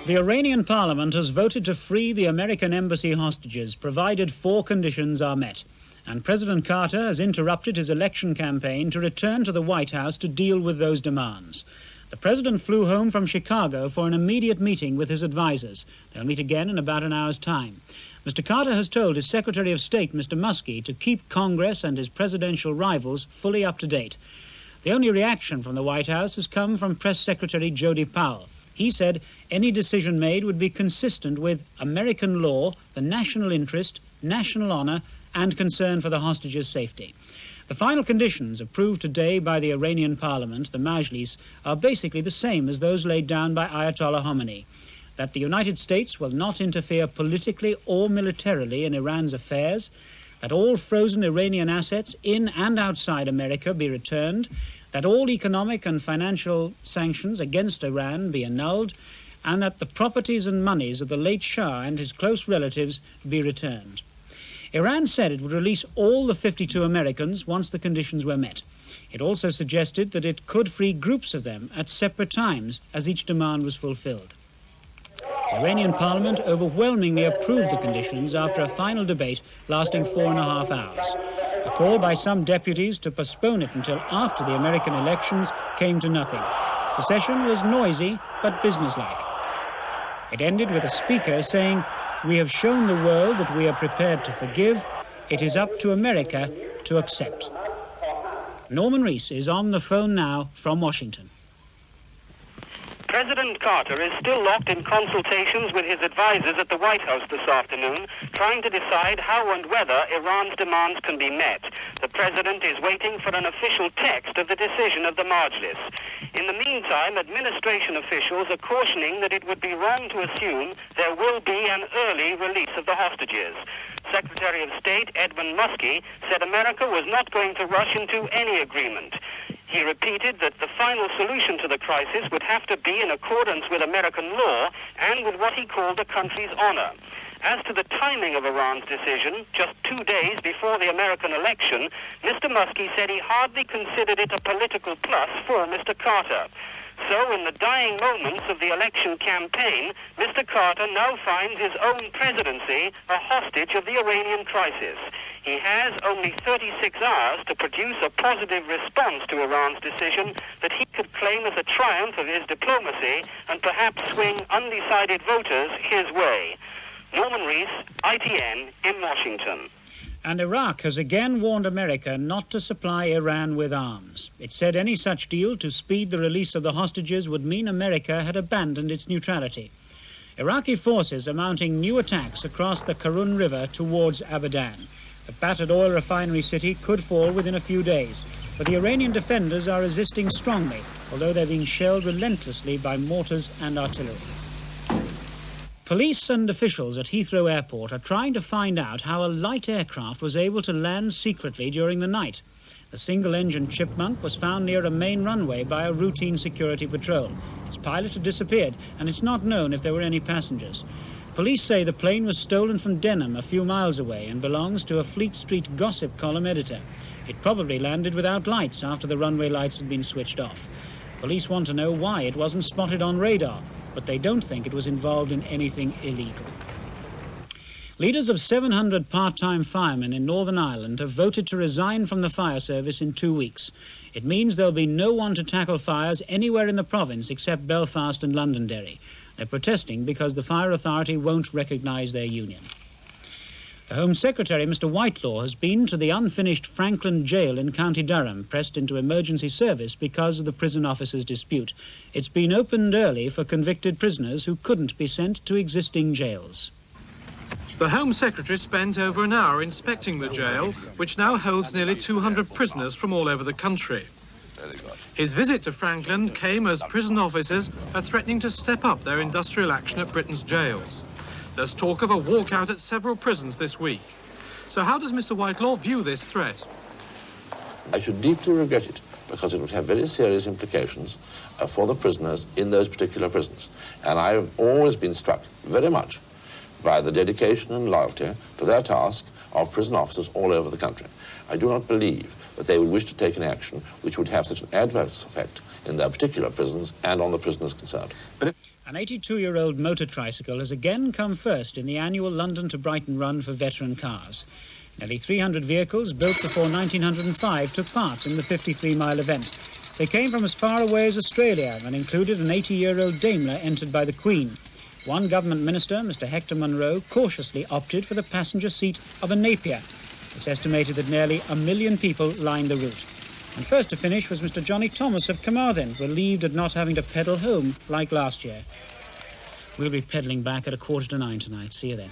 The Iranian parliament has voted to free the American embassy hostages, provided 4 conditions are met. And President Carter has interrupted his election campaign to return to the White House to deal with those demands. The president flew home from Chicago for an immediate meeting with his advisers. They'll meet again in about an hour's time. Mr. Carter has told his Secretary of State, Mr. Muskie, to keep Congress and his presidential rivals fully up to date. The only reaction from the White House has come from Press Secretary Jody Powell. He said any decision made would be consistent with American law, the national interest, national honor, and concern for the hostages' safety. The final conditions approved today by the Iranian parliament, the Majlis, are basically the same as those laid down by Ayatollah Khomeini. That the United States will not interfere politically or militarily in Iran's affairs, that all frozen Iranian assets in and outside America be returned, that all economic and financial sanctions against Iran be annulled, and that the properties and monies of the late Shah and his close relatives be returned. Iran said it would release all the 52 Americans once the conditions were met. It also suggested that it could free groups of them at separate times as each demand was fulfilled. The Iranian parliament overwhelmingly approved the conditions after a final debate lasting 4.5 hours. A call by some deputies to postpone it until after the American elections came to nothing. The session was noisy but businesslike. It ended with a speaker saying, "We have shown the world that we are prepared to forgive. It is up to America to accept." Norman Rees is on the phone now from Washington. President Carter is still locked in consultations with his advisers at the White House this afternoon, trying to decide how and whether Iran's demands can be met. The president is waiting for an official text of the decision of the Majlis. In the meantime, administration officials are cautioning that it would be wrong to assume there will be an early release of the hostages. Secretary of State Edwin Muskie said America was not going to rush into any agreement. He repeated that the final solution to the crisis would have to be in accordance with American law and with what he called the country's honor. As to the timing of Iran's decision, just 2 days before the American election, Mr. Muskie said he hardly considered it a political plus for Mr. Carter. So in the dying moments of the election campaign, Mr. Carter now finds his own presidency a hostage of the Iranian crisis. He has only 36 hours to produce a positive response to Iran's decision that he could claim as a triumph of his diplomacy and perhaps swing undecided voters his way. Norman Rees, ITN, in Washington. And Iraq has again warned America not to supply Iran with arms. It said any such deal to speed the release of the hostages would mean America had abandoned its neutrality. Iraqi forces are mounting new attacks across the Karun River towards Abadan. The battered oil refinery city could fall within a few days, but the Iranian defenders are resisting strongly, although they're being shelled relentlessly by mortars and artillery. Police and officials at Heathrow Airport are trying to find out how a light aircraft was able to land secretly during the night. The single-engine Chipmunk was found near a main runway by a routine security patrol. Its pilot had disappeared, and it's not known if there were any passengers. Police say the plane was stolen from Denham, a few miles away, and belongs to a Fleet Street gossip column editor. It probably landed without lights after the runway lights had been switched off. Police want to know why it wasn't spotted on radar, but they don't think it was involved in anything illegal. Leaders of 700 part-time firemen in Northern Ireland have voted to resign from the fire service in 2 weeks. It means there'll be no one to tackle fires anywhere in the province except Belfast and Londonderry. They're protesting because the fire authority won't recognise their union. The Home Secretary, Mr. Whitelaw, has been to the unfinished Franklin Jail in County Durham, pressed into emergency service because of the prison officers' dispute. It's been opened early for convicted prisoners who couldn't be sent to existing jails. The Home Secretary spent over an hour inspecting the jail, which now holds nearly 200 prisoners from all over the country. His visit to Franklin came as prison officers are threatening to step up their industrial action at Britain's jails. There's talk of a walkout at several prisons this week. So how does Mr. Whitelaw view this threat? I should deeply regret it, because it would have very serious implications for the prisoners in those particular prisons. And I've always been struck very much by the dedication and loyalty to their task of prison officers all over the country. I do not believe that they would wish to take an action which would have such an adverse effect in their particular prisons and on the prisoners concerned. An 82-year-old motor tricycle has again come first in the annual London to Brighton run for veteran cars. Nearly 300 vehicles built before 1905 took part in the 53-mile event. They came from as far away as Australia and included an 80-year-old Daimler entered by the Queen. One government minister, Mr. Hector Munro, cautiously opted for the passenger seat of a Napier. It's estimated that nearly 1 million people lined the route. And first to finish was Mr. Johnny Thomas of Carmarthen, relieved at not having to pedal home like last year. We'll be pedalling back at 8:45 tonight. See you then.